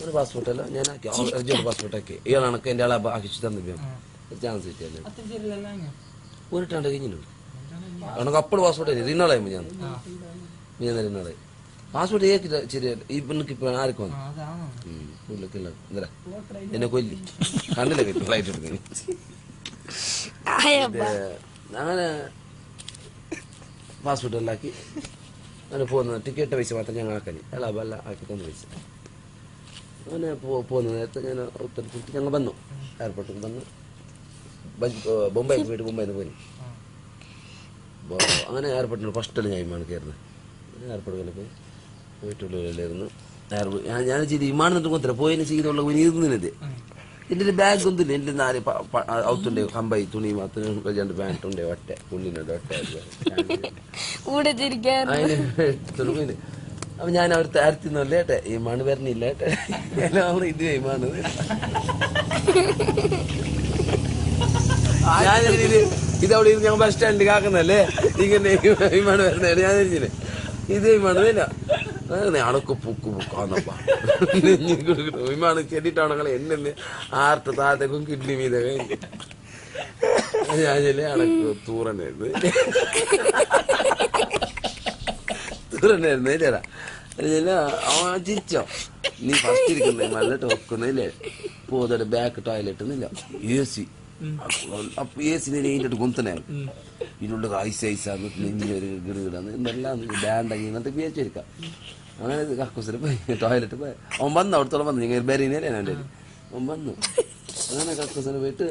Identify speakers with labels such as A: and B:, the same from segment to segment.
A: ഒരു പാസ്പോർട്ടല്ല ഞാൻ ആക്കി അർജന്റ് പാസ്പോർട്ടാക്കി ഇയാളാണൊക്കെ എൻ്റെ ആളെ ആക്കിച്ചു തന്നു ചാൻസ് കിട്ടിയല്ലേ പോയിട്ടാണ്ട് കഴിഞ്ഞിട്ടുണ്ട് അവനക്ക് അപ്പോൾ പാസ്പോർട്ട് ഇന്നാളായി ഞാൻ ഇന്നാളെ പാസ്പോർട്ട് ഏക്കിട്ട് ശരിയല്ല ഈ പെണ്ണക്ക് ഇപ്പൊ ആർക്ക് വന്നു എന്താ എന്നെ കൊല്ലി കണ്ണിലെ ഫ്ലൈറ്റ് എടുക്കുന്നു അങ്ങനെ പാസ്പോർട്ട് എല്ലാം ആക്കി അങ്ങനെ പോകുന്നത് ടിക്കറ്റ് പൈസ മാത്രം ഞങ്ങൾ ആക്കാനി അല്ല ആക്കി തന്ന പൈസ അങ്ങനെ പോകുന്ന നേരത്തെ ഞാൻ ഉത്തരത്തിൽ ഞങ്ങൾ വന്നു എയർപോർട്ടിൽ വന്നു ബൊംബൈക്ക് പോയിട്ട് ബൊംബൈന്ന് പോയി അങ്ങനെ എയർപോർട്ടിൽ ഫസ്റ്റിൽ ഞാൻ വിമാനം കയറുന്നത് എയർപോർട്ടിൽ പോയി പോയിട്ടുള്ളവരില്ലായിരുന്നു ഞാൻ ചെയ്ത് വിമാനം എന്നിട്ട് കൊത്തില്ല പോയതിന് ചെയ്തുള്ള ഇരുന്നത് എൻ്റെ ബാഗ് ഒന്നുമില്ല എൻ്റെ നാല് ഔത്തുണ്ടേ കമ്പായി തുണി മാത്രം രണ്ട് പാൻറ്റുണ്ടേ ഒറ്റ പുള്ളിനുണ്ട് ഒറ്റ അതിന് അപ്പൊ ഞാൻ അവർ താരത്തിന്നല്ലേ ഏട്ടെ ഈ മണ് വരണില്ല ഏട്ടെ ഇത് മണ് ഞാനിത് ഇതവിടെ ഞങ്ങൾ ബസ് സ്റ്റാൻഡിൽ കാക്കുന്നല്ലേ ഇങ്ങനെ വിമാനം വരണേ ഞാൻ തിരിച്ചില്ലേ ഇത് വിമാനമില്ല അണക്ക് പൂക്ക് പൂക്കാന്നപ്പാ വിമാനം ചെടിയിട്ടാണെങ്കിൽ എന്നെ ആർട്ട് താഴത്തേക്കും കിഡ്നി മീതെ ഞാനല്ലേ അണക്ക് തൂറനായിരുന്നു ചേരാ അവൻ ചിരിച്ചോ നീ ഫസ്റ്റ് ഇരിക്കുന്നേ നല്ലിട്ട് വെക്കുന്നില്ലേ പോതടെ ബാക്ക് ടോയ്ലറ്റ് എന്നില്ല AC അപ്പൊ AC നീണ്ടിട്ട് കൊന്തനെ ഇതിനുള്ള ഐസാന്ന് നെഞ്ചിനൊരു ഗിടുകിടാന്ന് എന്നെല്ലാം ബാൻഡാക്കി എന്നിട്ട് വിചാരിച്ചിരിക്കാം അങ്ങനെ കക്കൂസിൽ പോയി ടോയ്ലറ്റ് പോയി അവൻ വന്നു അവിടത്തോളം വന്നു നിങ്ങൾ ബെറീനല്ലേ അവൻ്റെ അവൻ വന്നു അങ്ങനെ കക്കൂസിന് പോയിട്ട്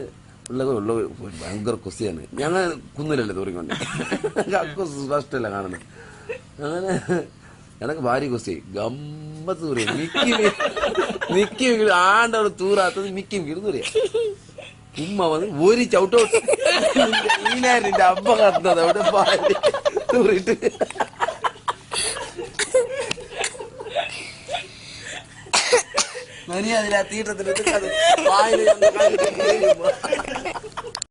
A: ഉള്ള ഭയങ്കര കുസിയാണ് ഞങ്ങൾ കുന്നിലല്ലേ തൂറിക്കൊണ്ട് കക്കൂസ് ഫസ്റ്റ് അല്ല കാണുന്നത് അങ്ങനെ എനക്ക് ഭാര്യ കുസ്തി ഗമ്മത്ത് തൂറിയ മിക്കി ആണ്ടവിടെ തൂറാത്തത് മിക്കി തൂറിയ ഉമ്മ വന്ന് ഒരു ചവിട്ടോട്ട് ഈനായിരുന്നു എന്റെ അമ്മ കത്തുന്നത് അവിടെ ഭാര്യ തൂറിട്ട് അതിലാ തീട്ടത്തിൽ വായിൽ